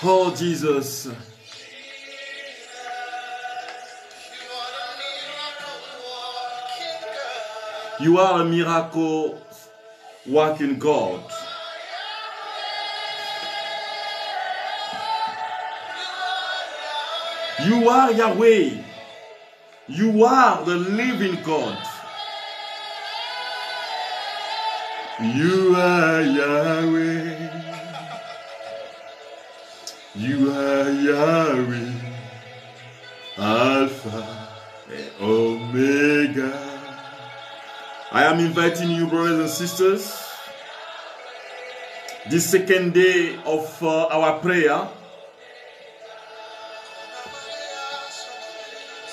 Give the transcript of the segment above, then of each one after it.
Oh, Jesus. You are a miracle working God. You are Yahweh. You are the living God. You are Yahweh. You are Yahweh. Alpha and Omega. I am inviting you, brothers and sisters, this second day of our prayer,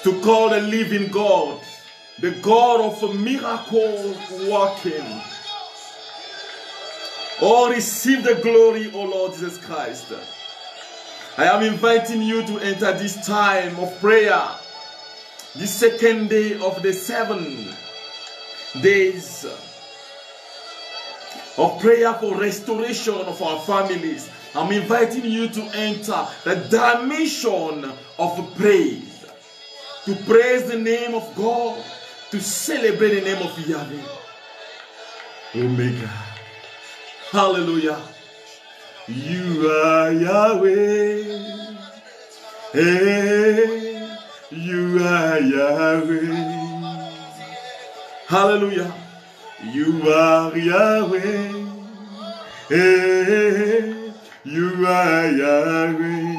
to call the living God, the God of a miracle working. Oh, receive the glory, O Lord Jesus Christ. I am inviting you to enter this time of prayer, this second day of the 7 days of prayer for restoration of our families. I'm inviting you to enter the dimension of praise, to praise the name of God, to celebrate the name of Yahweh. Omega. Hallelujah. You are Yahweh. Hey, you are Yahweh. Hallelujah. You are Yahweh. Hey, you are Yahweh.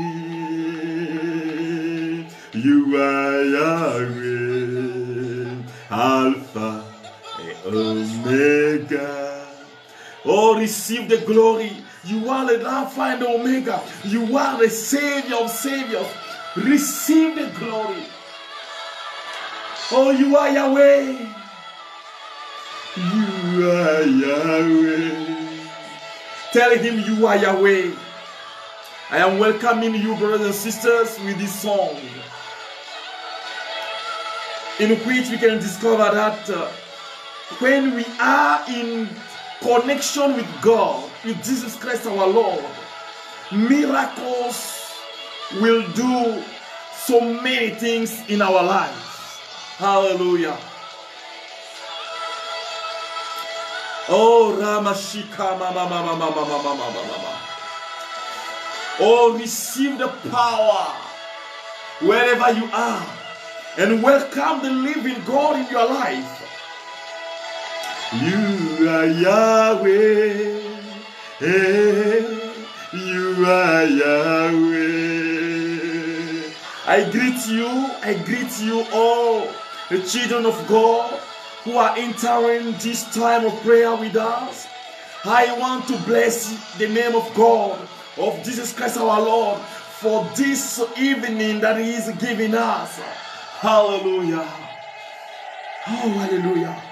You are Yahweh. Alpha and Omega. Oh, receive the glory. You are the Alpha and the Omega. You are the Savior of Saviors. Receive the glory. Oh, you are Yahweh. You are Yahweh. Tell him you are Yahweh. I am welcoming you, brothers and sisters, with this song, in which we can discover that when we are in connection with God, with Jesus Christ our Lord, miracles will do so many things in our lives. Hallelujah. Oh, Ramashika mama mama mama mama mama. Oh, receive the power wherever you are and welcome the living God in your life. You are Yahweh. Hey, you are Yahweh. I greet you all, the children of God who are entering this time of prayer with us. I want to bless the name of God, of Jesus Christ our Lord, for this evening that He is giving us. Hallelujah. Oh, hallelujah.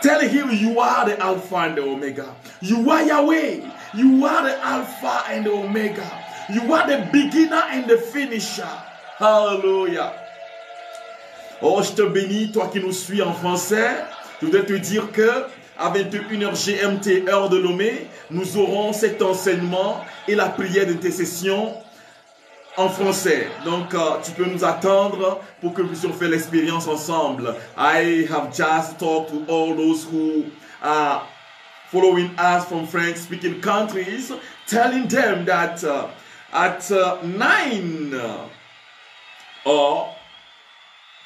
Tell him you are the Alpha and the Omega. You are Yahweh. You are the Alpha and the Omega. You are the beginner and the finisher. Hallelujah. Oh, je te bénis, toi qui nous suis en français. Je voudrais te dire que à 21h GMT, heure de Lomé, nous aurons cet enseignement et la prière d'intercession en français. Donc, tu peux nous attendre pour que nous puissions faire l'expérience ensemble. I have just talked to all those who are following us from French-speaking countries, telling them that at 9 or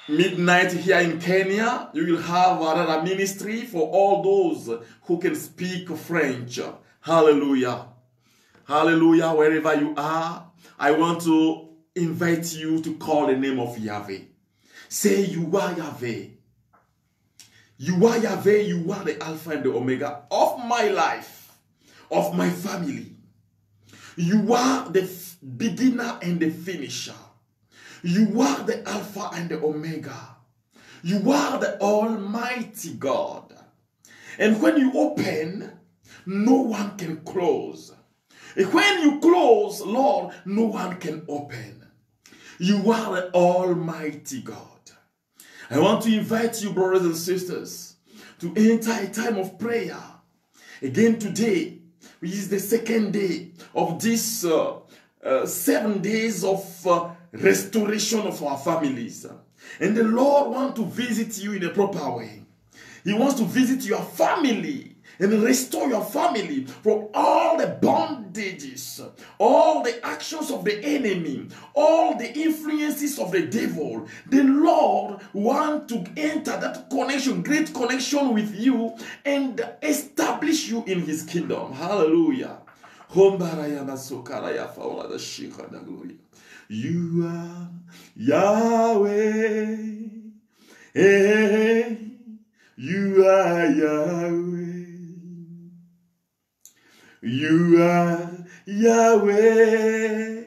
midnight here in Kenya, you will have another ministry for all those who can speak French. Hallelujah. Hallelujah. Wherever you are, I want to invite you to call the name of Yahweh. Say, you are Yahweh. You are Yahweh. You are the Alpha and the Omega of my life, of my family. You are the beginner and the finisher. You are the Alpha and the Omega. You are the Almighty God. And when you open, no one can close. And when you close, Lord, no one can open. You are the Almighty God. I want to invite you, brothers and sisters, to enter a time of prayer. Again today, which is the second day of this 7 days of restoration of our families. And the Lord wants to visit you in a proper way. He wants to visit your family and restore your family from all the bondages, all the actions of the enemy, all the influences of the devil. The Lord wants to enter that connection, great connection with you, and establish you in his kingdom. Hallelujah. You are Yahweh. Hey, you are Yahweh. You are Yahweh.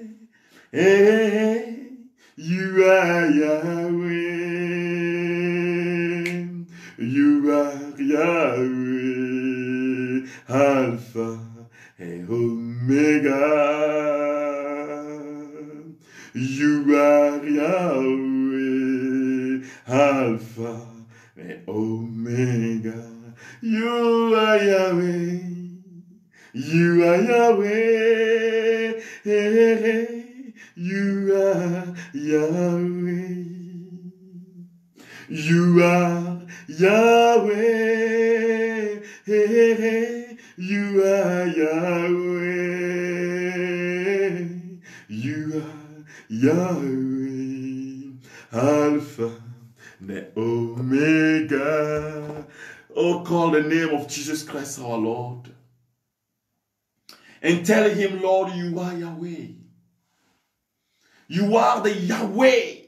Hey, you are Yahweh. You are Yahweh. Alpha and Omega. You are Yahweh. Alpha and Omega. You are Yahweh. You are Yahweh. You are Yahweh. You are Yahweh. You are Yahweh. You are Yahweh. Alpha and Omega. Oh, call the name of Jesus Christ our Lord. And tell him, Lord, you are Yahweh. You are the Yahweh,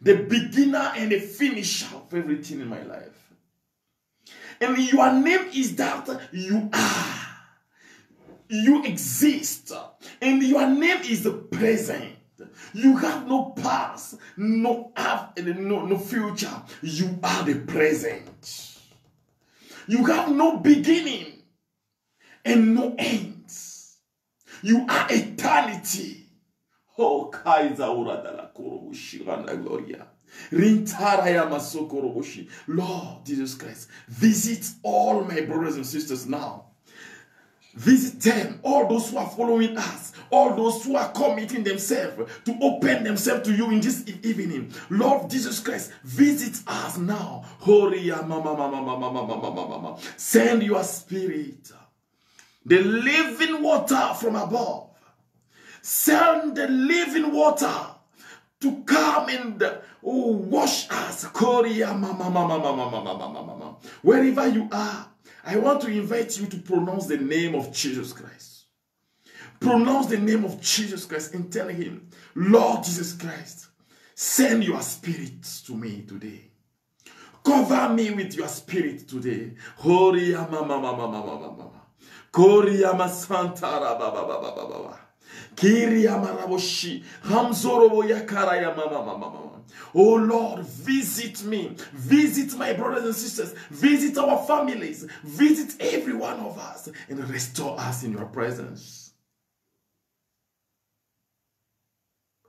the beginner and the finisher of everything in my life. And your name is that you are. You exist. And your name is the present. You have no past, no future. You are the present. You have no beginning and no ends. You are eternity. Oh, Kaiser Uradala Korobushi Randa Gloria. Rintaraya Masokorobushi. Lord Jesus Christ, visit all my brothers and sisters now. Visit them, all those who are following us, all those who are committing themselves to open themselves to you in this evening. Lord Jesus Christ, visit us now. Send your spirit, the living water from above. Send the living water to come and wash us. Wherever you are, I want to invite you to pronounce the name of Jesus Christ. Pronounce the name of Jesus Christ and tell him, Lord Jesus Christ, send your spirit to me today. Cover me with your spirit today. Oh Lord, visit me, visit my brothers and sisters, visit our families, visit every one of us, and restore us in your presence.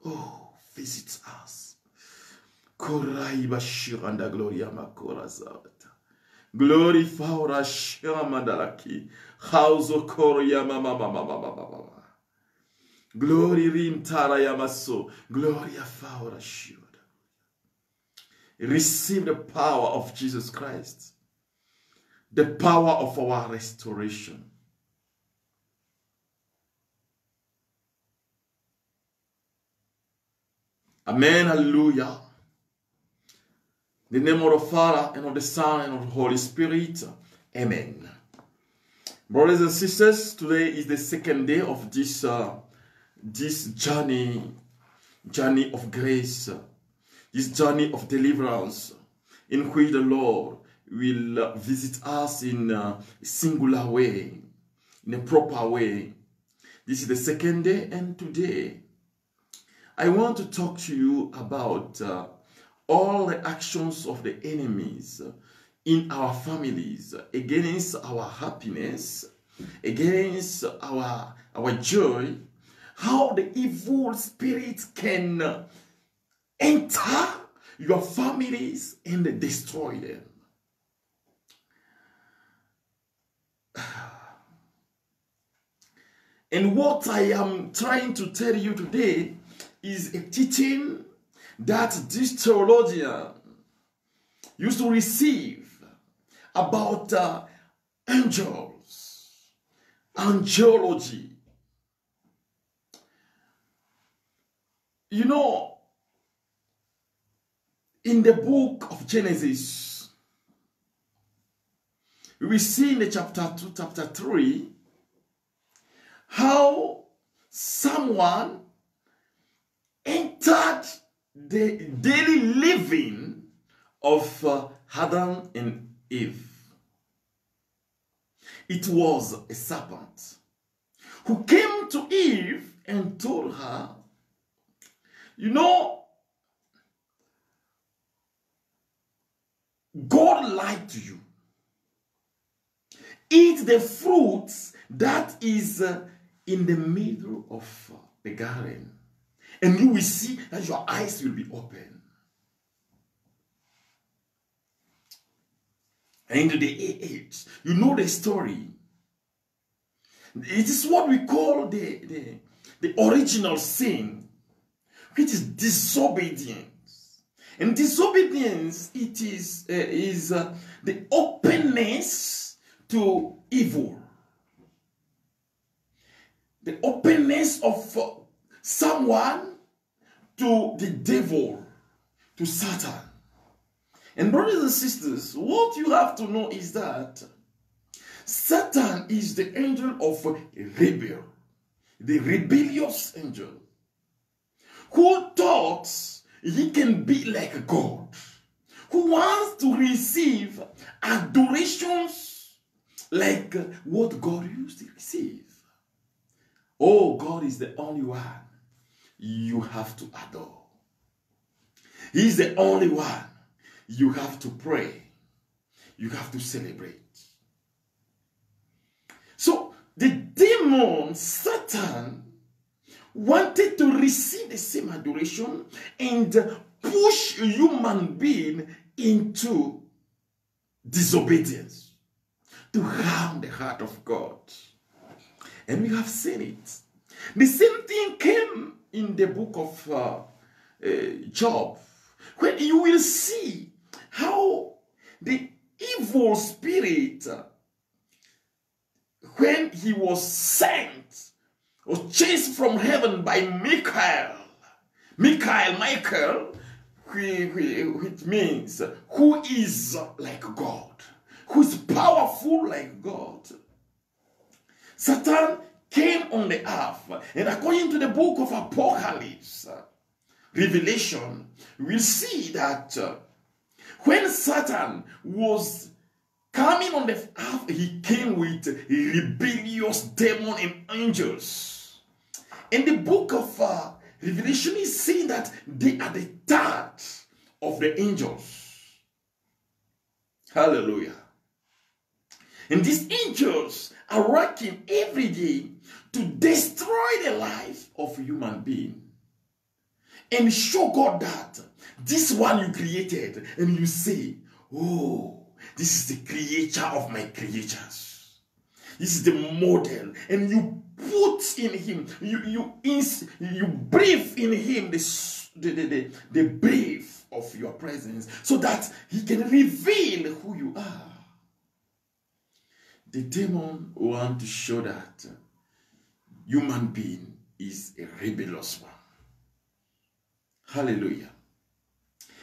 Oh, visit us. Glorify our Shamadalaki. House of Korea Mama. Glory rim tara yamaso. Gloria faura shield. Receive the power of Jesus Christ. The power of our restoration. Amen. Hallelujah. In the name of the Father, and of the Son, and of the Holy Spirit. Amen. Brothers and sisters, today is the second day of this journey of grace, this journey of deliverance, in which the Lord will visit us in a singular way, in a proper way. This is the second day, and today I want to talk to you about all the actions of the enemies in our families against our happiness, against our joy, how the evil spirit can enter your families and destroy them. And what I am trying to tell you today is a teaching that this theologian used to receive about angels, angelology. You know, in the book of Genesis, we see in the chapter 2, chapter 3, how someone entered the daily living of Adam and Eve. It was a serpent who came to Eve and told her, you know, God lied to you. Eat the fruits that is in the middle of the garden, and you will see that your eyes will be open. And in the age, you know the story. It is what we call the original sin, which is disobedience. And disobedience, it is the openness to evil. The openness of someone to the devil, to Satan. And brothers and sisters, what you have to know is that Satan is the angel of rebel, the rebellious angel, who thought he can be like God, who wants to receive adorations like what God used to receive. Oh, God is the only one you have to adore. He's the only one you have to pray. You have to celebrate. So the demon, Satan, wanted to receive the same adoration and push a human being into disobedience, to harm the heart of God. And we have seen it. The same thing came in the book of Job, when you will see how the evil spirit, when he was sent or chased from heaven by Michael, which means who is like God, who is powerful like God. Satan came on the earth, and according to the book of Apocalypse, Revelation, we'll see that when Satan was coming on the earth, he came with rebellious demons and angels. And the book of Revelation is saying that they are the third of the angels. Hallelujah. And these angels are working every day to destroy the life of a human being and show God that this one you created, and you say, oh, this is the creator of my creatures. This is the model, and you put in him, you breathe in him the breath of your presence, so that he can reveal who you are. The demon wants to show that human being is a rebellious one. Hallelujah.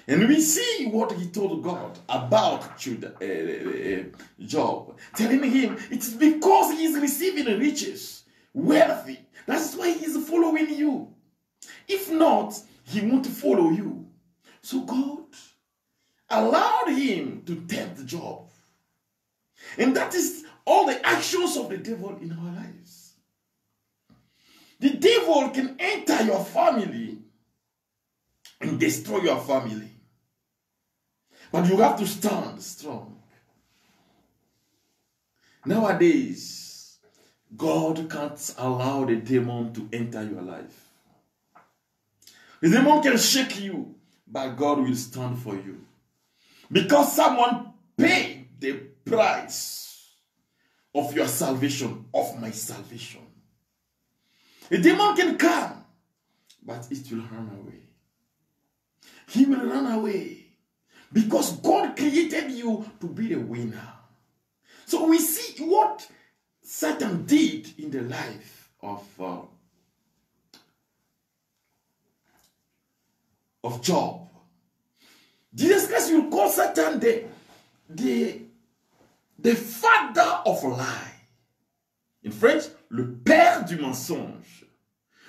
And we see what he told God about Job, telling him it's because he is receiving riches, wealthy. That's why he is following you. If not, he won't follow you. So God allowed him to tempt Job. And that is all the actions of the devil in our lives. The devil can enter your family and destroy your family. But you have to stand strong. Nowadays, God can't allow the demon to enter your life. The demon can shake you, but God will stand for you. Because someone paid the price of your salvation, of my salvation. A demon can come, but it will run away. He will run away because God created you to be a winner. So we see what Satan did in the life of Job. Jesus Christ will call Satan the father of lie. In French, le père du mensonge.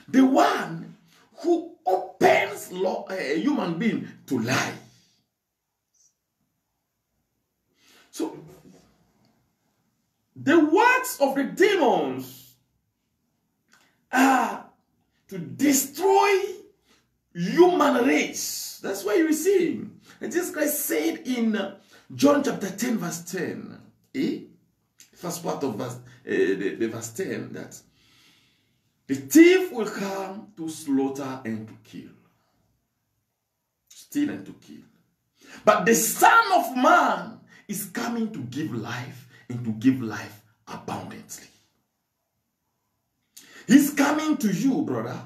The one who opens a human being to lie. So, the works of the demons are to destroy human race. That's why you see. And Jesus Christ said in John chapter 10 verse 10, first part of the verse 10, that the thief will come to slaughter and to kill. Steal and to kill. But the Son of Man is coming to give life and to give life abundantly. He's coming to you, brother.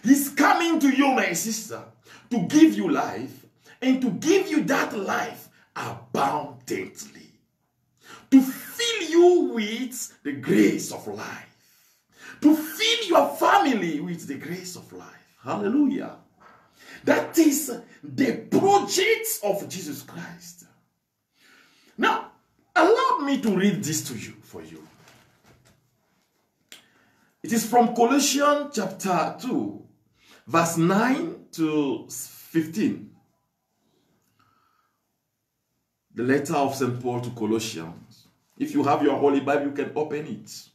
He's coming to you, my sister, to give you life and to give you that life abundantly. To fill you with the grace of life. To fill your family with the grace of life. Hallelujah. That is the project of Jesus Christ. Now, allow me to read this to you, for you. It is from Colossians chapter 2, verse 9 to 15. The letter of St. Paul to Colossians. If you have your Holy Bible, you can open it.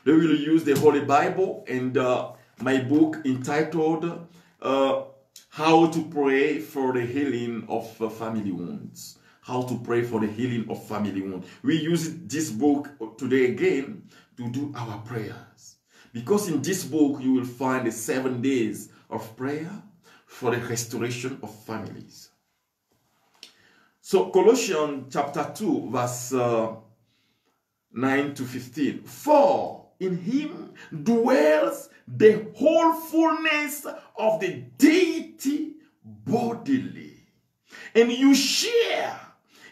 We will use the Holy Bible and my book entitled How to Pray for the Healing of Family Wounds. How to Pray for the Healing of Family Wounds. We use this book today again to do our prayers. Because in this book you will find the 7 days of prayer for the restoration of families. So Colossians chapter 2 verse 9 to 15. For in him dwells the whole fullness of the deity bodily. And you share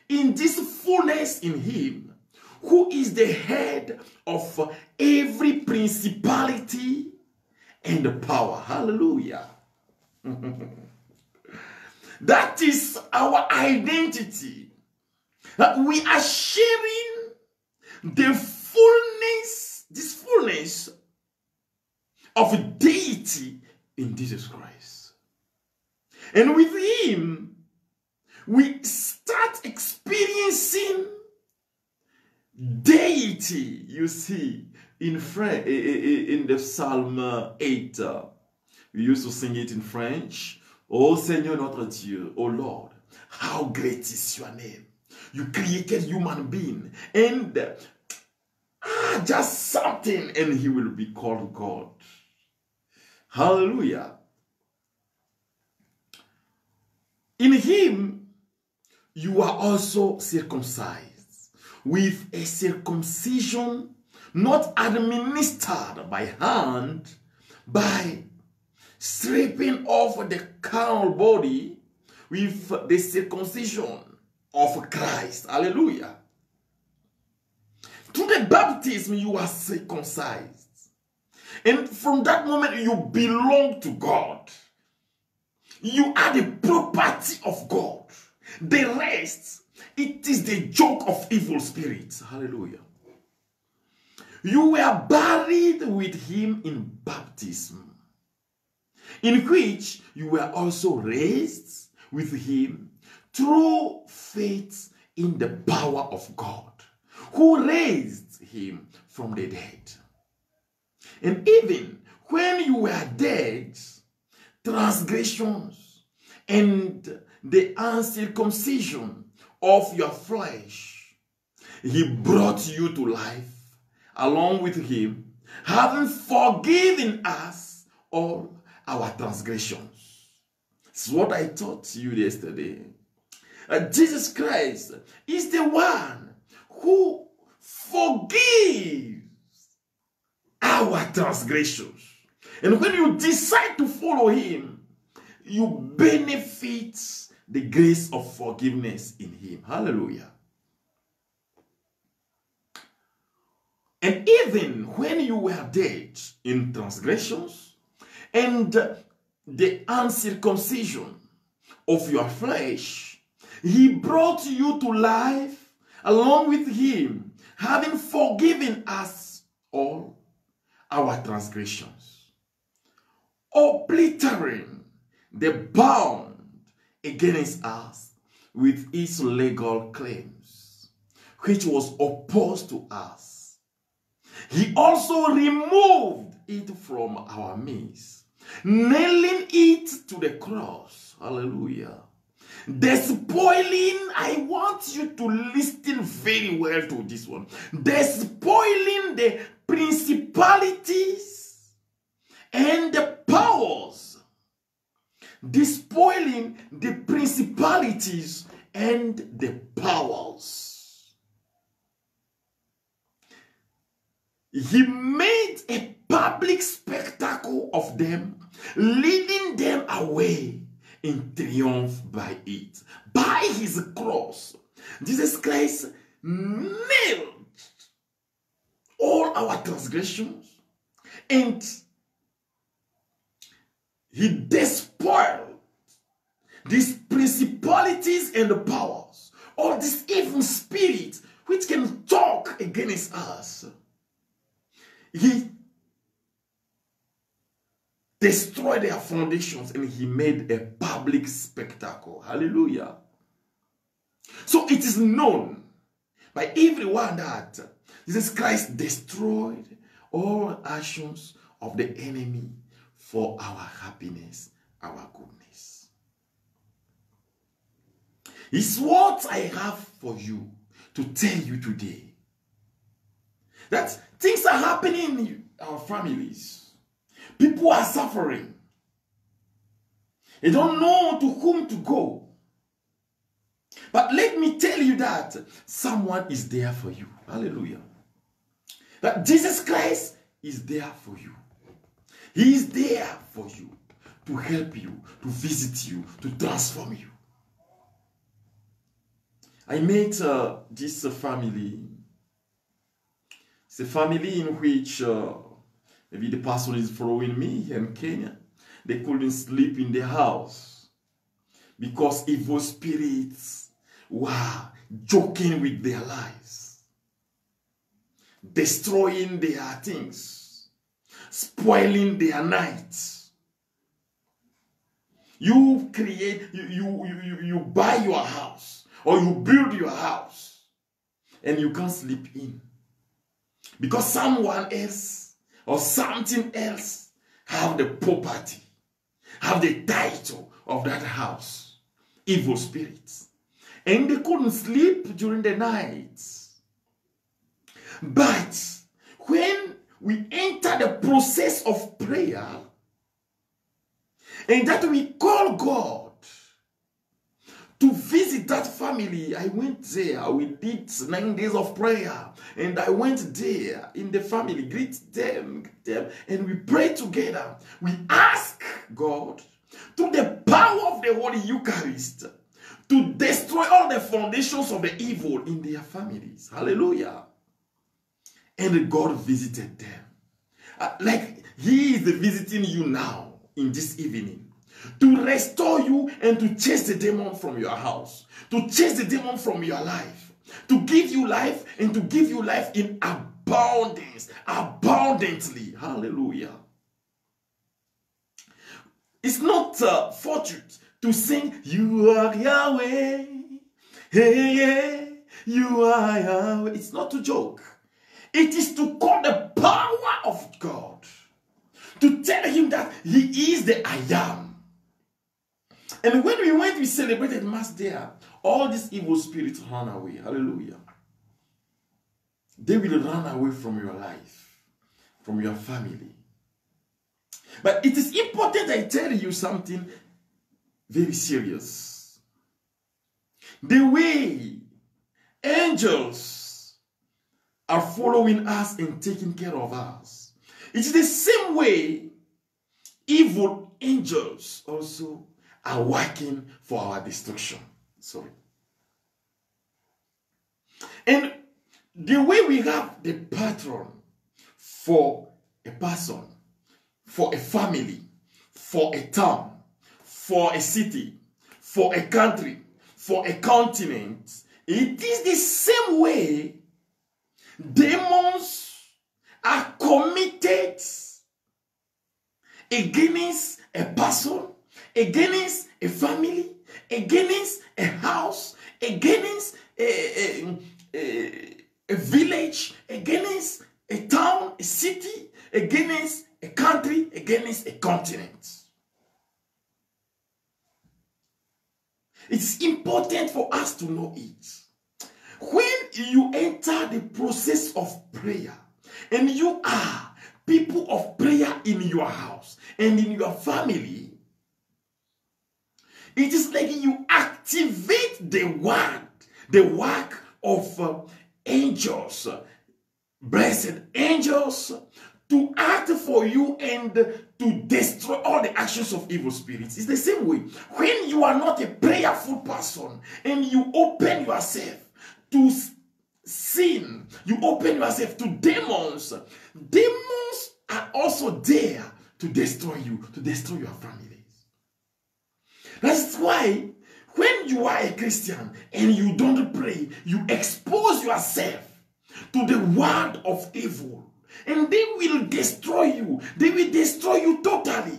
in this fullness in him, who is the head of every principality and power. Hallelujah. That is our identity. That we are sharing the fullness, this fullness of deity in Jesus Christ. And with him, we start experiencing deity, you see, in French, in the Psalm 8. We used to sing it in French. Oh Seigneur notre Dieu, oh Lord, how great is your name. You created human being and just something and he will be called God. Hallelujah. In him, you are also circumcised with a circumcision not administered by hand, by stripping off the carnal body with the circumcision of Christ. Hallelujah. Through the baptism, you are circumcised. And from that moment, you belong to God. You are the property of God. The rest, it is the joke of evil spirits. Hallelujah. You were buried with him in baptism, in which you were also raised with him through faith in the power of God, who raised him from the dead. And even when you were dead, transgressions and the uncircumcision of your flesh, he brought you to life along with him, having forgiven us all our transgressions. This is what I taught you yesterday. Jesus Christ is the one who forgives our transgressions. And when you decide to follow him, you benefit the grace of forgiveness in him. Hallelujah. And even when you were dead in transgressions and the uncircumcision of your flesh, he brought you to life along with him, having forgiven us all our transgressions, obliterating the bond against us with its legal claims, which was opposed to us. He also removed it from our midst, nailing it to the cross. Hallelujah. Despoiling, I want you to listen very well to this one. Despoiling the principalities and the powers. Despoiling the principalities and the powers. He made a public spectacle of them, leading them away in triumph by it. By his cross, Jesus Christ nailed all our transgressions, and he despoiled these principalities and the powers, all these evil spirits which can talk against us. He destroyed their foundations and he made a public spectacle. Hallelujah. So it is known by everyone that Jesus Christ destroyed all actions of the enemy for our happiness, our goodness. It's what I have for you to tell you today. That things are happening in our families. People are suffering. They don't know to whom to go. But let me tell you that someone is there for you. Hallelujah. That Jesus Christ is there for you. He is there for you to help you, to visit you, to transform you. I met this family. It's a family in which maybe the person is following me in Kenya. They couldn't sleep in their house because evil spirits were joking with their lives, destroying their things, spoiling their nights. You create, you buy your house or you build your house and you can't sleep in because someone else or something else have the property, have the title of that house. Evil spirits. And they couldn't sleep during the night. But when we enter the process of prayer, and that we call God to visit that family, I went there. We did 9 days of prayer. And I went there in the family, greet them, and we prayed together. We ask God, through the power of the Holy Eucharist, to destroy all the foundations of the evil in their families. Hallelujah. And God visited them. Like he is visiting you now in this evening. To restore you and to chase the demon from your house. To chase the demon from your life. To give you life and to give you life in abundance. Abundantly. Hallelujah. It's not fortune to sing, you are Yahweh. Hey, yeah, you are Yahweh. It's not to joke. It is to call the power of God. To tell him that he is the I am. And when we celebrated Mass there, all these evil spirits run away. Hallelujah. They will run away from your life, from your family. But it is important I tell you something very serious. The way angels are following us and taking care of us, It's the same way evil angels also are working for our destruction. Sorry. And the way we have the pattern for a person, for a family, for a town, for a city, for a country, for a continent, it is the same way demons are committed against a person, against a family, against a house, against a village, against a town, a city, against a country, against a continent. It's important for us to know it. When you enter the process of prayer and you are people of prayer in your house and in your family, it is like you activate the word, the work of angels, blessed angels, to act for you and to destroy all the actions of evil spirits. It's the same way. When you are not a prayerful person and you open yourself to sin, you open yourself to demons, demons are also there to destroy you, to destroy your families. That's why when you are a Christian and you don't pray, you expose yourself to the word of evil. And they will destroy you. They will destroy you totally.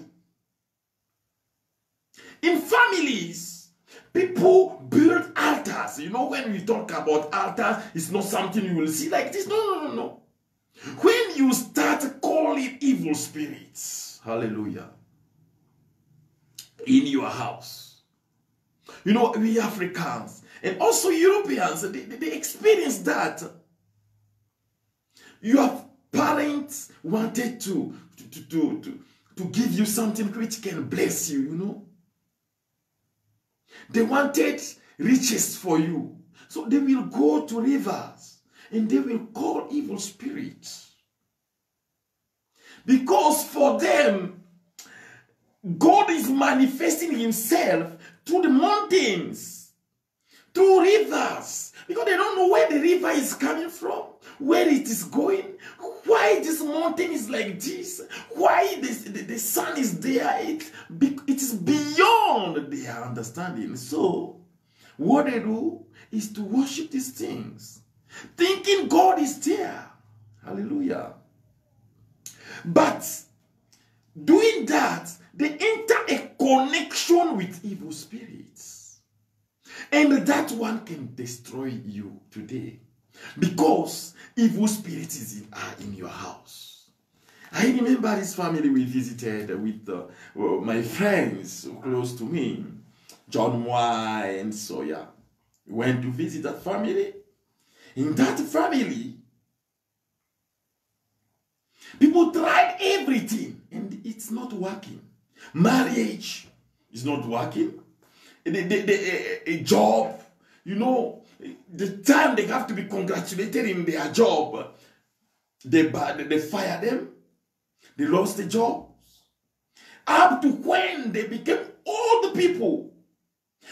In families, people build altars. You know, when we talk about altars, it's not something you will see like this. No. When you start calling evil spirits, hallelujah, in your house. You know, we Africans and also Europeans, they experience that. Your parents wanted to give you something which can bless you, you know. They wanted riches for you. So they will go to rivers and they will call evil spirits. Because for them, God is manifesting himself through the mountains, through rivers. Because they don't know where the river is coming from, where it is going, why this mountain is like this, why the sun is there. It is beyond their understanding. So, what they do is to worship these things, thinking God is there. Hallelujah. But doing that, they enter a connection with evil spirits. And that one can destroy you today. Because evil spirits are in your house. I remember this family we visited with my friends close to me, John Y. and Sawyer. We went to visit that family. In that family, people tried everything and it's not working. Marriage is not working. A job, you know, the time they have to be congratulated in their job, they fire them. They lost the jobs. Up to when they became old people.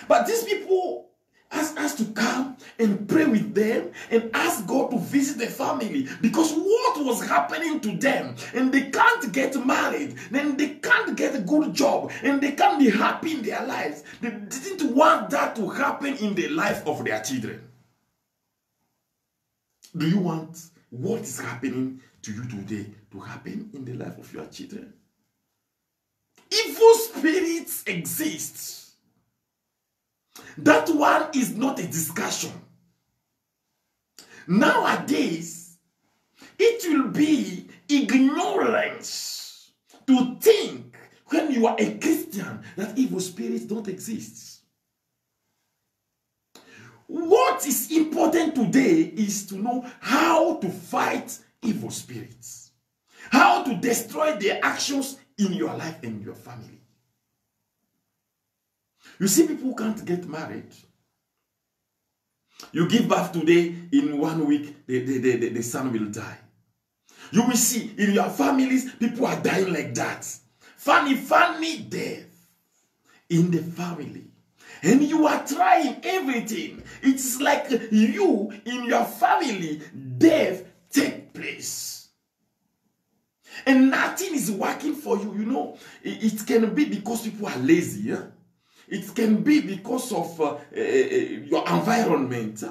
But these people asked us to come and pray with them and ask God to visit the family, because what was happening to them, and they can't get married, then they can't get a good job, and they can't be happy in their lives. They didn't want that to happen in the life of their children. Do you want what is happening to you today to happen in the life of your children? Evil spirits exist. That one is not a discussion. Nowadays, it will be ignorance to think when you are a Christian that evil spirits don't exist. What is important today is to know how to fight evil spirits, how to destroy their actions in your life and your family. You see, people can't get married. You give birth today, in 1 week, the son will die. You will see in your families, people are dying like that. Funny death in the family. And you are trying everything. It's like you, in your family, death take place. And nothing is working for you. You know, it can be because people are lazy. Yeah? It can be because of your environment.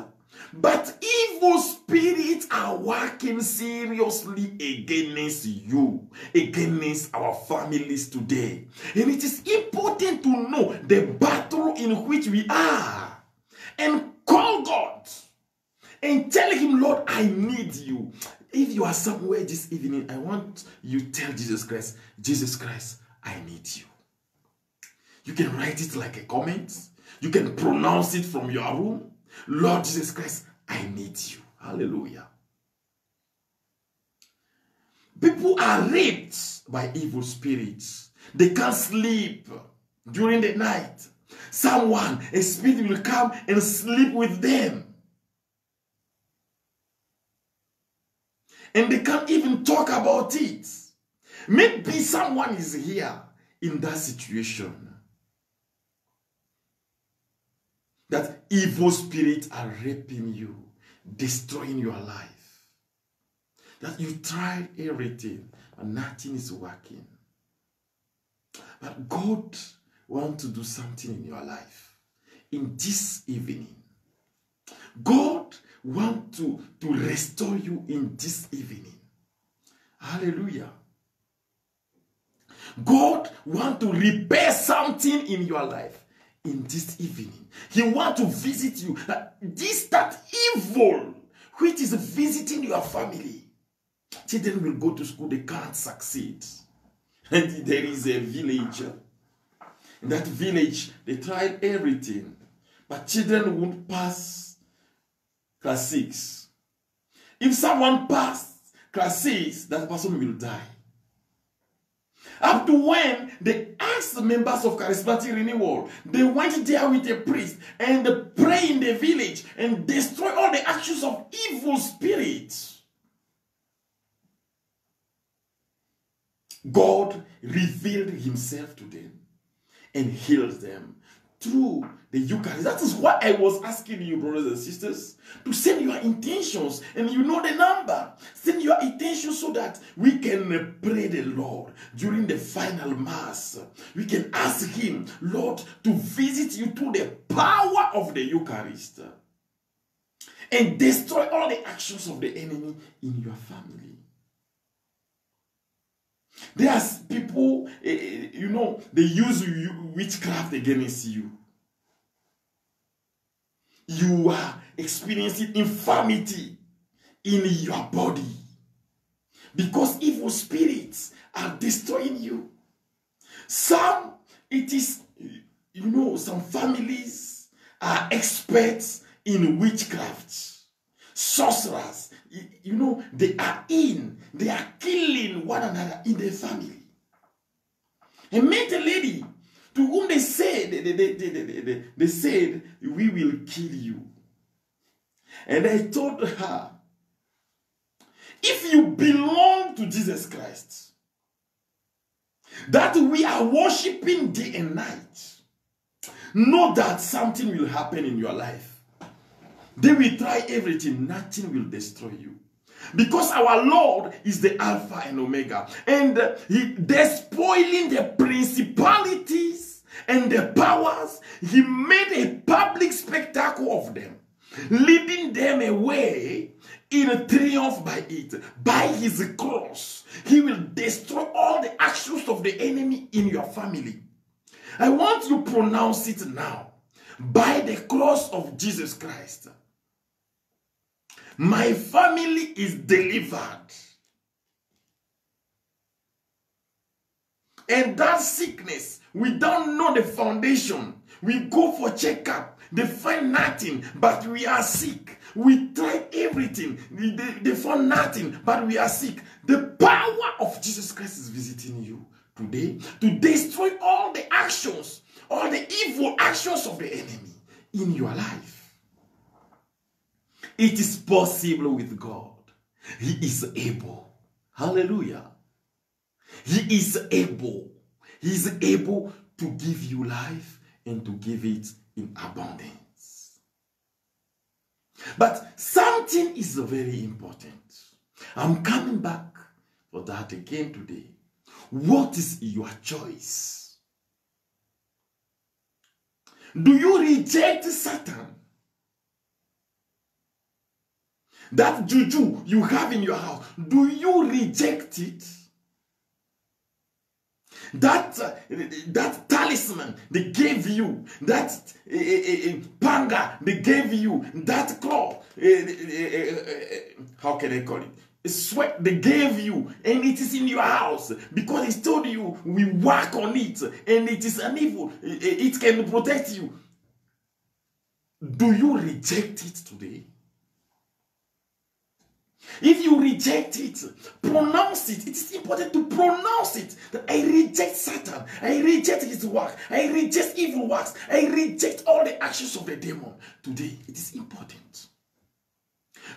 But evil spirits are working seriously against you, against our families today. And it is important to know the battle in which we are and call God and tell him, Lord, I need you. If you are somewhere this evening, I want you to tell Jesus Christ, I need you. You can write it like a comment. You can pronounce it from your room. Lord Jesus Christ, I need you. Hallelujah. People are raped by evil spirits. They can't sleep during the night. A spirit will come and sleep with them. And they can't even talk about it. Maybe someone is here in that situation. That evil spirits are raping you, destroying your life. That you tried everything, but nothing is working. But God wants to do something in your life. In this evening, God wants to restore you in this evening. Hallelujah. God wants to repair something in your life. In this evening, he wants to visit you. That evil which is visiting your family. Children will go to school, they can't succeed. And there is a village. In that village, they tried everything. But children won't pass class 6. If someone passed class 6, that person will die. Up to when they asked the members of Charismatic Renewal, they went there with a priest and they pray in the village and destroy all the actions of evil spirits. God revealed himself to them and healed them through the Eucharist. That is why I was asking you, brothers and sisters, to send your intentions, and you know the number. Send your intentions so that we can pray the Lord during the final Mass. We can ask him, Lord, to visit you through the power of the Eucharist and destroy all the actions of the enemy in your family. There's people, they use witchcraft against you. You are experiencing infirmity in your body because evil spirits are destroying you. Some families are experts in witchcraft, sorcerers. They are killing one another in the family. I met a lady to whom they said, we will kill you. And I told her, if you belong to Jesus Christ, that we are worshiping day and night, know that something will happen in your life. They will try everything, nothing will destroy you. Because our Lord is the Alpha and Omega. And they're spoiling the principalities and the powers. He made a public spectacle of them, leading them away in a triumph by it. By his cross, he will destroy all the actions of the enemy in your family. I want you to pronounce it now. By the cross of Jesus Christ, my family is delivered. And that sickness, we don't know the foundation. We go for checkup. They find nothing, but we are sick. We tried everything. They found nothing, but we are sick. The power of Jesus Christ is visiting you today to destroy all the actions, all the evil actions of the enemy in your life. It is possible with God. He is able. Hallelujah. He is able. He is able to give you life and to give it in abundance. But something is very important. I'm coming back for that again today. What is your choice? Do you reject Satan? That juju you have in your house, do you reject it? That talisman they gave you, that panga they gave you, that cloth, how can I call it? Sweat they gave you, and it is in your house because he told you we work on it, and it is an evil. It can protect you. Do you reject it today? If you reject it, pronounce it. It is important to pronounce it. That I reject Satan. I reject his work. I reject evil works. I reject all the actions of the demon. Today, it is important.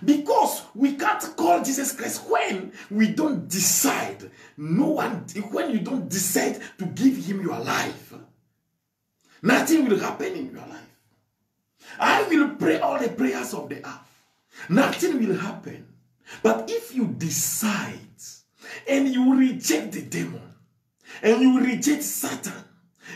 Because we can't call Jesus Christ when we don't decide. When you don't decide to give him your life, nothing will happen in your life. I will pray all the prayers of the earth. Nothing will happen. But if you decide and you reject the demon, and you reject Satan,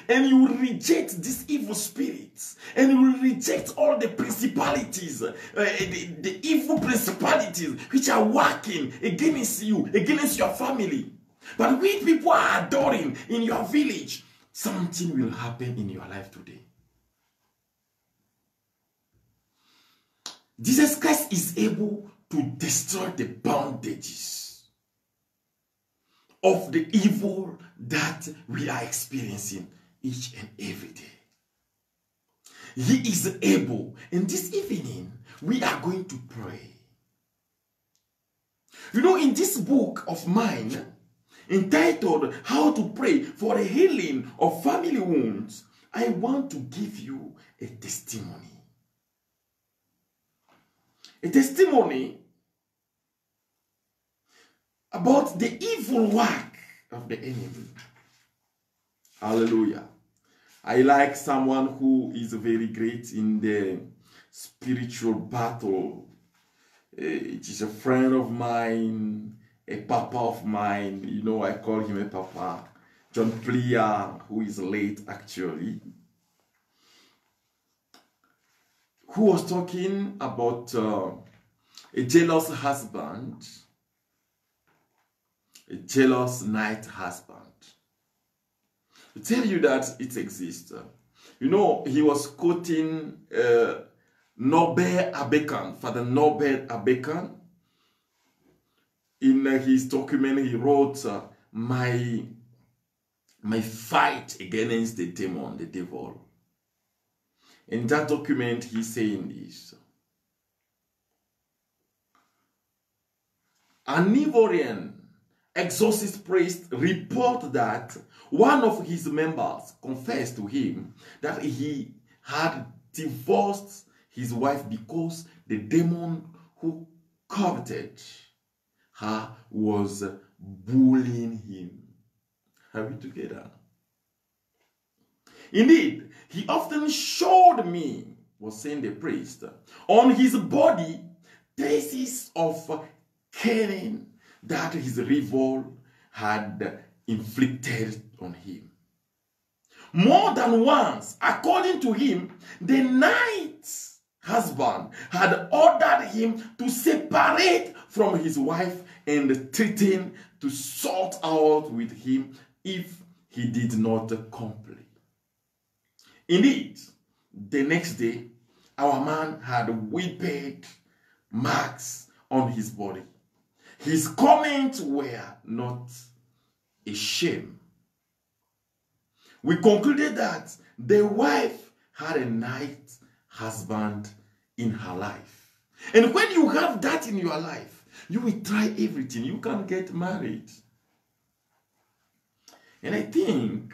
and you reject these evil spirits, and you reject all the principalities, the evil principalities which are working against you, against your family, but which people are adoring in your village, something will happen in your life today. Jesus Christ is able to destroy the bondages of the evil that we are experiencing each and every day. He is able. And this evening, we are going to pray. You know, in this book of mine, entitled How to Pray for the Healing of Family Wounds, I want to give you a testimony. A testimony about the evil work of the enemy. Hallelujah. I like someone who is very great in the spiritual battle. It is a friend of mine, a papa of mine. You know, I call him a papa. John Plea, who is late actually. Who was talking about a jealous husband, a jealous night husband. To tell you that it exists. You know, he was quoting Norbert Abekan, Father Norbert Abekan. In his document, he wrote, my fight against the demon, the devil. In that document, he's saying this. An Ivorian exorcist priest reported that one of his members confessed to him that he had divorced his wife because the demon who coveted her was bullying him. Are we together? Indeed, he often showed me, was saying the priest, on his body traces of caring that his rival had inflicted on him. More than once, according to him, the night husband had ordered him to separate from his wife and threatened to sort out with him if he did not comply. Indeed, the next day, our man had whipped marks on his body. His comments were not a shame. We concluded that the wife had a night husband in her life. And when you have that in your life, you will try everything. You can get married. And I think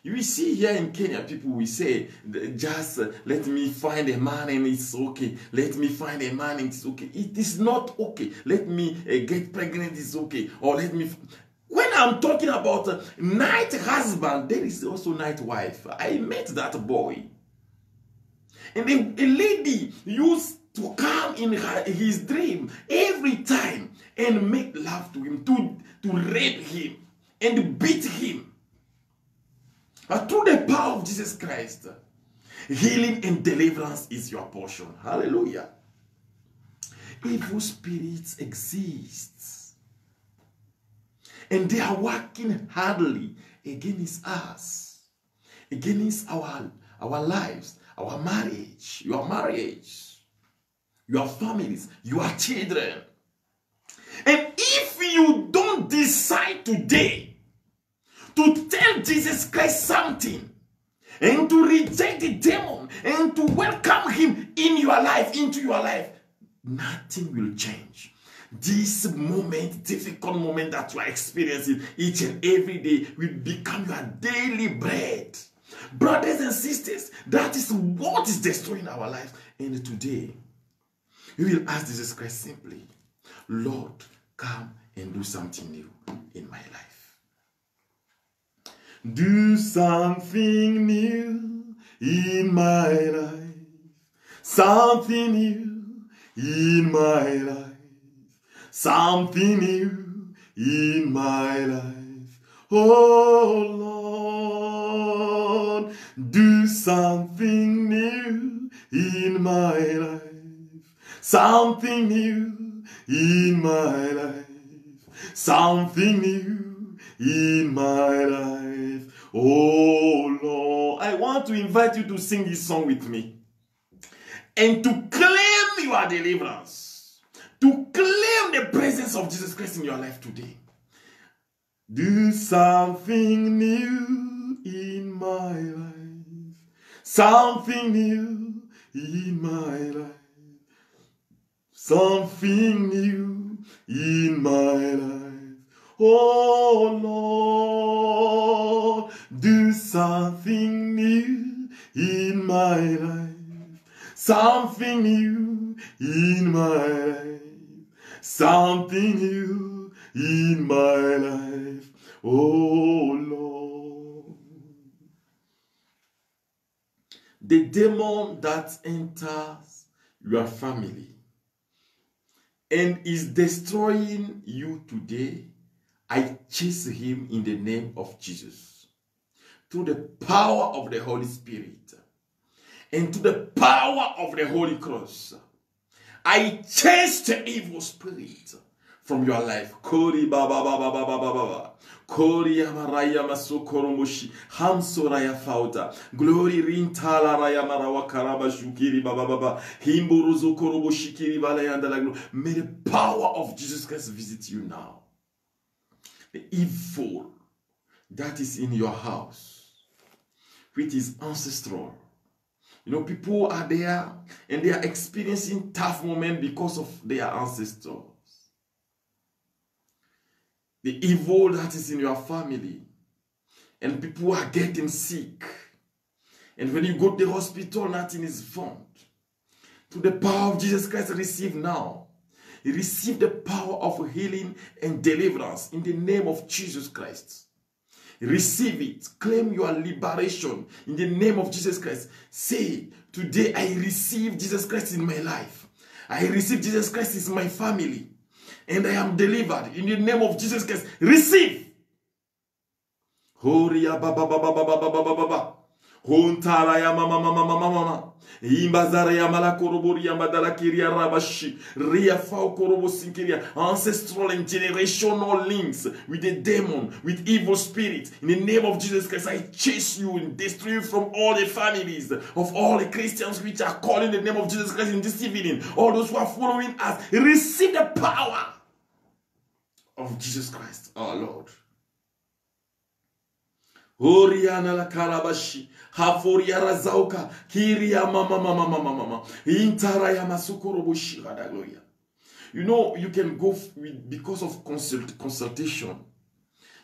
You see here in Kenya, people will say, just let me find a man and it's okay. Let me find a man and it's okay. It is not okay. Let me get pregnant, it's okay. Or let me... When I'm talking about night husband, there is also night wife. I met that boy. And a lady used to come in his dream every time and make love to him, to rape him and beat him. But through the power of Jesus Christ, healing and deliverance is your portion. Hallelujah. Evil spirits exist. And they are working hardly against us, against our lives, our marriage, your families, your children. And if you don't decide today to tell Jesus Christ something and to reject the demon and to welcome him in your life, into your life, nothing will change. This moment, difficult moment that you are experiencing each and every day will become your daily bread. Brothers and sisters, that is what is destroying our lives. And today, you will ask Jesus Christ simply, Lord, come and do something new in my life. Do something new in my life. Something new in my life. Something new in my life. Oh Lord, do something new in my life. Something new in my life. Something new in my life. Oh Lord, I want to invite you to sing this song with me and to claim your deliverance, to claim the presence of Jesus Christ in your life today. Do something new in my life, something new in my life, something new in my life. Oh Lord, do something new in my life, something new in my life, something new in my life. Oh Lord. The demon that enters your family and is destroying you today, I chase him in the name of Jesus. Through the power of the Holy Spirit and to the power of the Holy Cross, I chase the evil spirit from your life. Kori baba baba baba baba. Kori amaraya masokoromoshi. Hamsoraya fauta. Glory rintala raya marawa karaba shukiri baba baba. Himburuzo koroboshikiri balayandalagno. May the power of Jesus Christ visit you now. The evil that is in your house, which is ancestral. You know, people are there and they are experiencing tough moments because of their ancestors. The evil that is in your family, and people are getting sick. And when you go to the hospital, nothing is found. To the power of Jesus Christ, receive now. Receive the power of healing and deliverance in the name of Jesus Christ. Receive it. Claim your liberation in the name of Jesus Christ. Say, today I receive Jesus Christ in my life. I receive Jesus Christ in my family. And I am delivered in the name of Jesus Christ. Receive. Horia baba baba baba baba baba. Hontara ya mama mama mama mama. Imbazara ya malakorobori ya madala kiria rabashi. Ria fao korobo sinkiria. Ancestral and generational links with the demon, with evil spirits. In the name of Jesus Christ, I chase you and destroy you from all the families of all the Christians which are calling the name of Jesus Christ in this evening. All those who are following us, receive the power of Jesus Christ, our Lord. Oriana la karabashi, haforia razauka, kiria mama mama mama mama, intara ya masukoroboshi radagloya. You know, you can go with, because of consultation.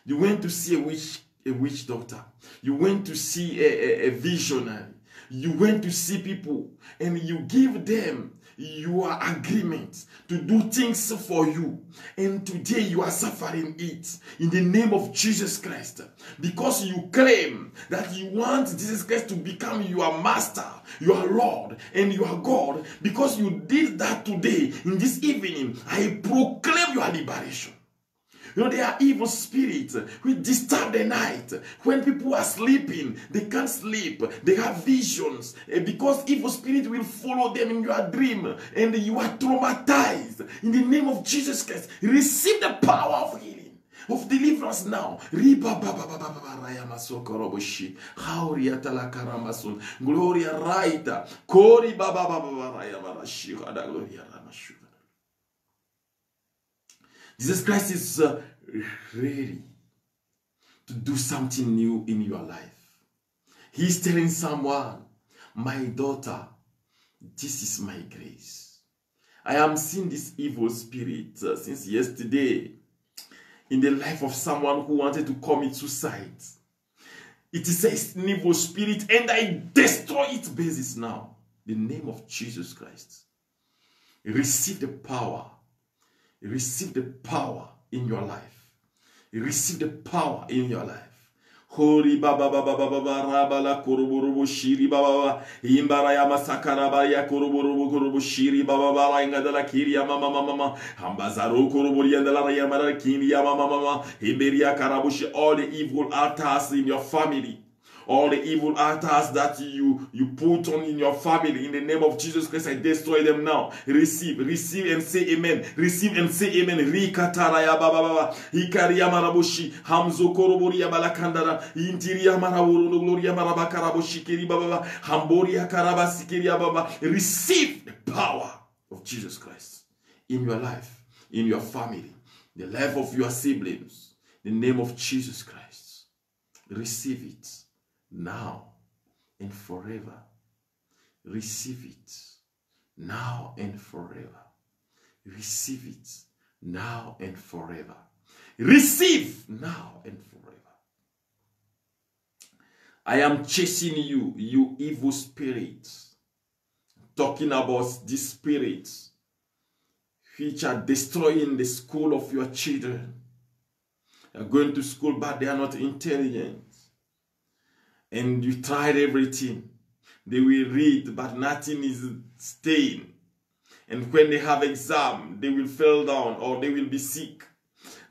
You went to see a a witch doctor. You went to see a visionary. You went to see people and you give them your agreement to do things for you. And today you are suffering it in the name of Jesus Christ. Because you claim that you want Jesus Christ to become your master, your Lord, and your God. Because you did that today, in this evening, I proclaim your liberation. You know, there are evil spirits which disturb the night. When people are sleeping, they can't sleep. They have visions. Because evil spirit will follow them in your dream. And you are traumatized. In the name of Jesus Christ, receive the power of healing, of deliverance now. Gloria Raita. Kori Baba Jesus Christ is ready to do something new in your life. He's telling someone, my daughter, this is my grace. I am seeing this evil spirit since yesterday in the life of someone who wanted to commit suicide. It is an evil spirit and I destroy its basis now. In the name of Jesus Christ. Receive the power. Receive the power in your life. Receive the power in your life. Hori baba baba baba baba la kuruburubu shiri baba imbara ya masakara ba ya kuruburubu kurubu shiri baba baba ingadala kiri ya mama mama hambazaru kuruburi yandala ya mara kiri ya mama mama imberia karabushi. All the evil altars in your family, all the evil altars that you put on in your family, in the name of Jesus Christ, I destroy them now. Receive and say amen. Receive and say amen. Rikatara ya baba baba. Hikari ya marabushi. Hamzo korobori ya balakandara. Intiri ya marawuru glory ya marabakarabushi kiri baba. Hambori ya karabasi kiri ya baba. Receive the power of Jesus Christ in your life, in your family, the life of your siblings. In the name of Jesus Christ. Receive it now and forever. Receive it now and forever. Receive it now and forever. Receive now and forever. I am chasing you, you evil spirits. Talking about these spirits which are destroying the school of your children. They are going to school but they are not intelligent. And you tried everything. They will read, but nothing is staying. And when they have exam, they will fall down or they will be sick.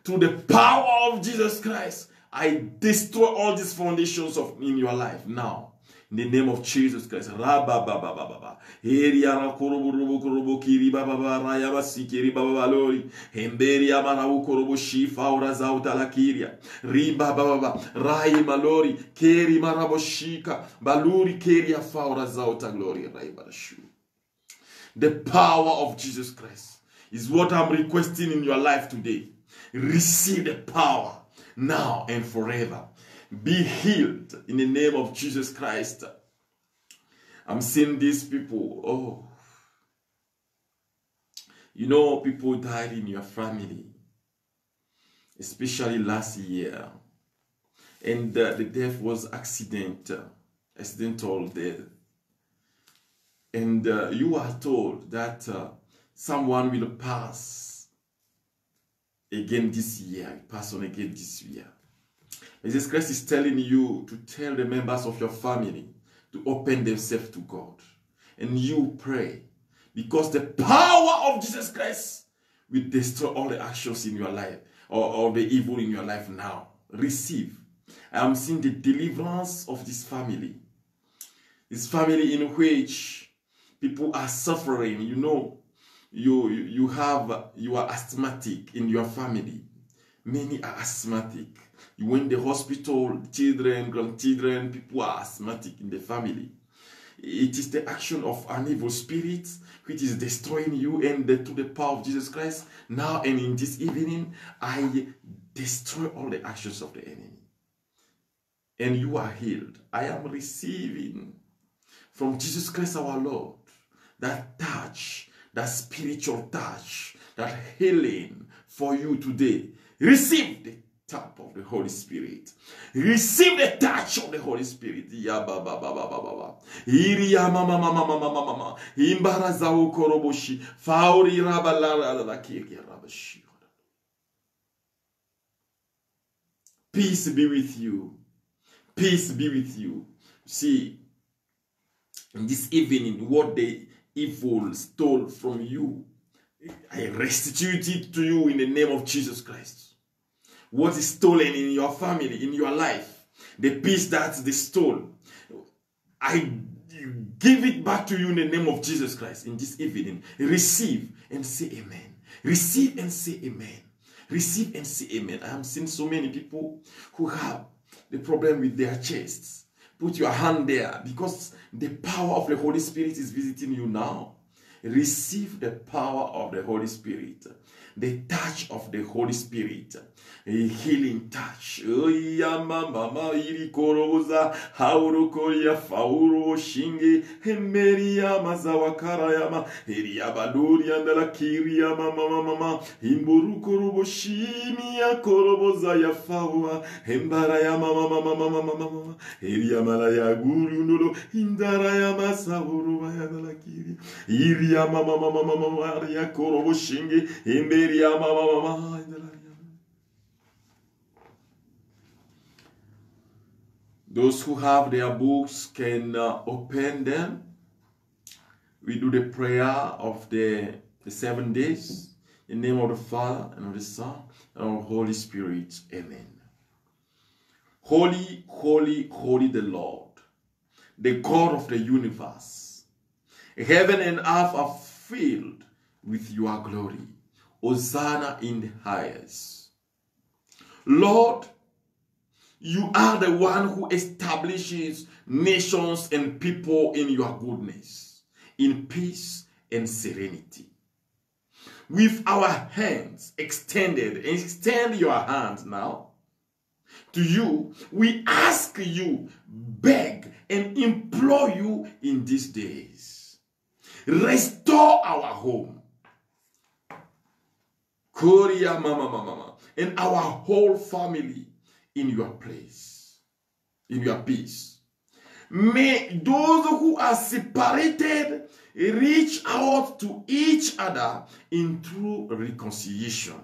Through the power of Jesus Christ, I destroy all these foundations in your life now. In the name of Jesus Christ. The power of Jesus Christ is what I'm requesting in your life today. Receive the power now and forever. Be healed in the name of Jesus Christ. I'm seeing these people. Oh, you know, people died in your family, especially last year. And the death was accidental death. And you are told that someone will pass again this year, pass on again this year. Jesus Christ is telling you to tell the members of your family to open themselves to God. And you pray. Because the power of Jesus Christ will destroy all the actions in your life. Or the evil in your life now. Receive. I am seeing the deliverance of this family. This family in which people are suffering. You know, you are asthmatic in your family. Many are asthmatic. You went to the hospital, children, grandchildren, people are asthmatic in the family. It is the action of an evil spirit which is destroying you, and through the power of Jesus Christ, now and in this evening, I destroy all the actions of the enemy. And you are healed. I am receiving from Jesus Christ our Lord that touch, that spiritual touch, that healing for you today. Receive it. tap of the Holy Spirit. Receive the touch of the Holy Spirit. Peace be with you. Peace be with you. See, this evening, what the evil stole from you, I restitute it to you in the name of Jesus Christ. What is stolen in your family, in your life, the peace that they stole, I give it back to you in the name of Jesus Christ in this evening. Receive and say amen. Receive and say amen. Receive and say amen. I have seen so many people who have the problem with their chests. Put your hand there because the power of the Holy Spirit is visiting you now. Receive the power of the Holy Spirit. The touch of the Holy Spirit, a healing touch. Mama iri koroza hauro koya fauro shinge hemeria mazawa karayama eria baduri andala kiria mama imburu korobo shimia koroboza ya fawa hembara ya mama eria malaya guru nolo indara ya masauro ya dala kiri iria mama ya korobo shinge hembe. Those who have their books can open them. We do the prayer of the 7 days. In the name of the Father, and of the Son, and of the Holy Spirit. Amen. Holy, holy, holy the Lord, the God of the universe. Heaven and earth are filled with your glory. Hosanna in the highest. Lord, you are the one who establishes nations and people in your goodness, in peace and serenity. With our hands extended, extend your hands now. To you, we ask you, beg and implore you in these days. Restore our home. Korea mama, and our whole family in your place, in your peace. May those who are separated reach out to each other in true reconciliation.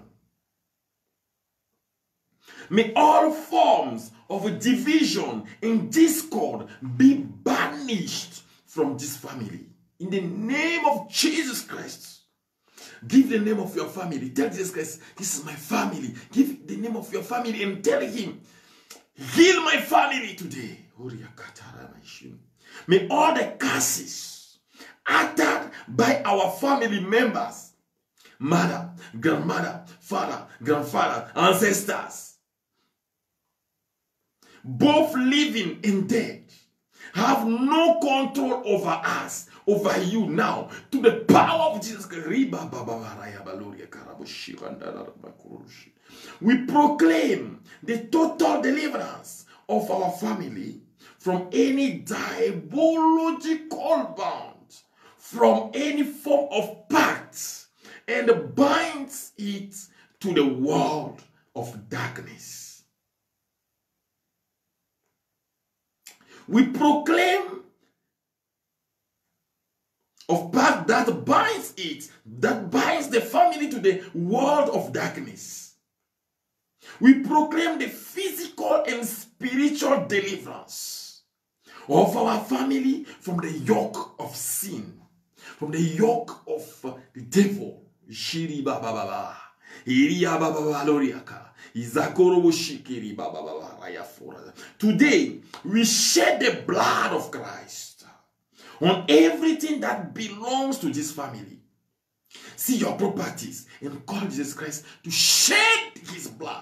May all forms of division and discord be banished from this family. In the name of Jesus Christ. Give the name of your family. Tell Jesus Christ, this is my family. Give the name of your family and tell him, heal my family today. May all the curses uttered by our family members, mother, grandmother, father, grandfather, ancestors, both living and dead, have no control over us, over you now, to the power of Jesus Christ. We proclaim the total deliverance of our family from any diabolical bond, from any form of pact, and binds it to the world of darkness. We proclaim of pact that binds it, that binds the family to the world of darkness. We proclaim the physical and spiritual deliverance of our family from the yoke of sin, from the yoke of the devil. Today, we shed the blood of Christ on everything that belongs to this family. See your properties and call Jesus Christ to shed his blood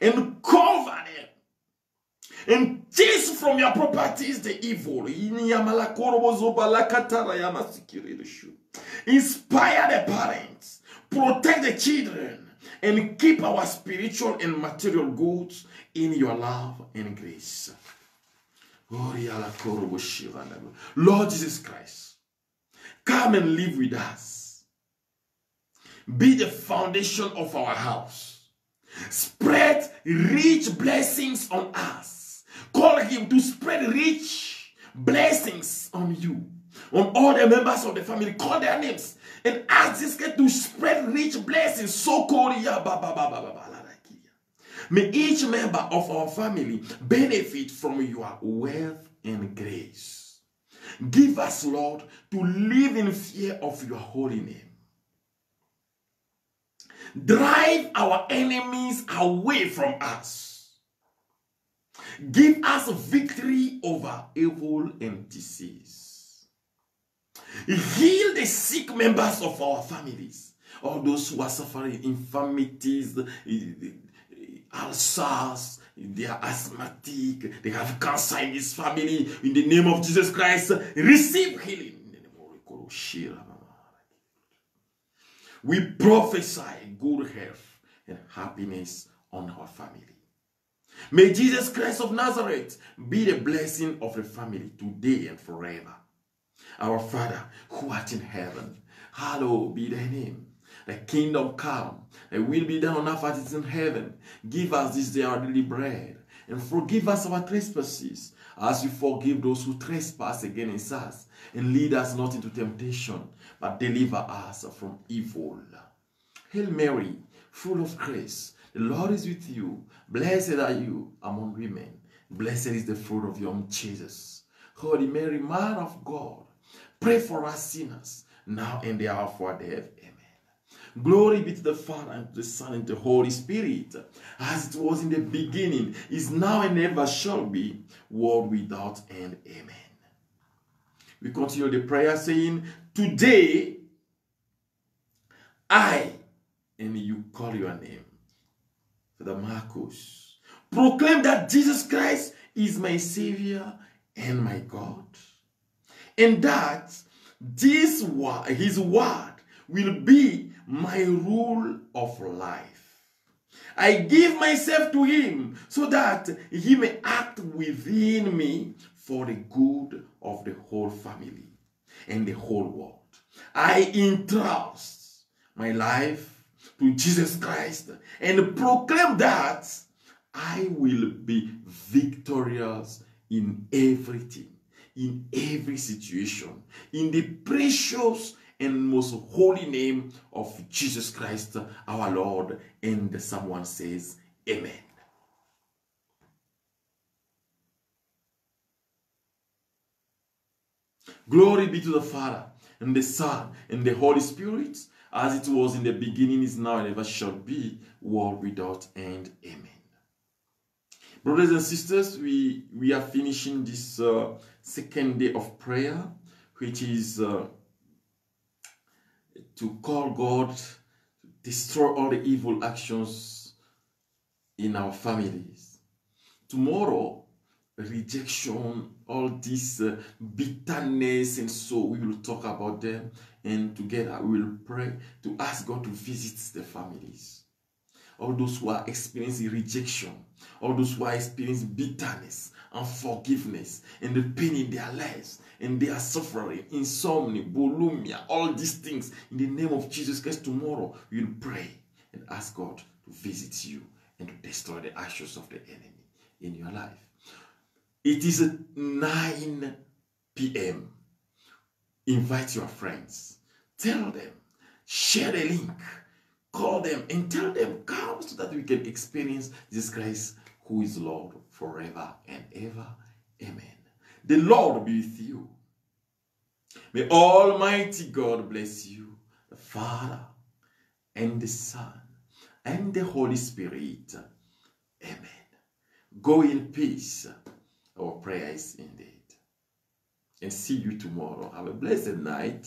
and cover them and chase from your properties the evil. Inspire the parents, protect the children, and keep our spiritual and material goods in your love and grace. Lord Jesus Christ, come and live with us. Be the foundation of our house. Spread rich blessings on us. Call him to spread rich blessings on you, on all the members of the family. Call their names and ask this God to spread rich blessings. So may each member of our family benefit from your wealth and grace. Give us, Lord, to live in fear of your holy name. Drive our enemies away from us. Give us victory over evil and disease. Heal the sick members of our families. All those who are suffering infirmities, ulcers, they are asthmatic, they have cancer in this family. In the name of Jesus Christ, receive healing. We prophesy good health and happiness on our family. May Jesus Christ of Nazareth be the blessing of the family today and forever. Our Father, who art in heaven, hallowed be thy name. Thy kingdom come, thy will be done on earth as it is in heaven. Give us this day our daily bread, and forgive us our trespasses, as we forgive those who trespass against us. And lead us not into temptation, but deliver us from evil. Hail Mary, full of grace, the Lord is with you. Blessed are you among women. Blessed is the fruit of your womb, Jesus. Holy Mary, Mother of God, pray for us sinners, now and the hour of our death. Amen. Glory be to the Father, and to the Son, and to the Holy Spirit, as it was in the beginning, is now, and ever shall be, world without end. Amen. We continue the prayer saying, today, I, and you call your name, Father Marcus, proclaim that Jesus Christ is my Savior and my God, and that his word will be my rule of life. I give myself to him so that he may act within me for the good of the whole family and the whole world. I entrust my life to Jesus Christ and proclaim that I will be victorious in everything, in every situation, in the precious and most holy name of Jesus Christ, our Lord. And someone says, Amen. Glory be to the Father, and the Son, and the Holy Spirit, as it was in the beginning, is now, and ever shall be, world without end. Amen. Brothers and sisters, we are finishing this second day of prayer, which is to call God to destroy all the evil actions in our families. Tomorrow, rejection, all this bitterness, and so we will talk about them, and together we will pray to ask God to visit the families. All those who are experiencing rejection, all those who are experiencing bitterness, unforgiveness, and the pain in their lives, and they are suffering, insomnia, bulimia, all these things, in the name of Jesus Christ, tomorrow we will pray and ask God to visit you and to destroy the ashes of the enemy in your life. It is 9 p.m. Invite your friends. Tell them. Share the link. Call them and tell them, come, so that we can experience Jesus Christ, who is Lord forever and ever. Amen. The Lord be with you. May Almighty God bless you, the Father and the Son and the Holy Spirit. Amen. Go in peace. Our prayer is indeed. And see you tomorrow. Have a blessed night.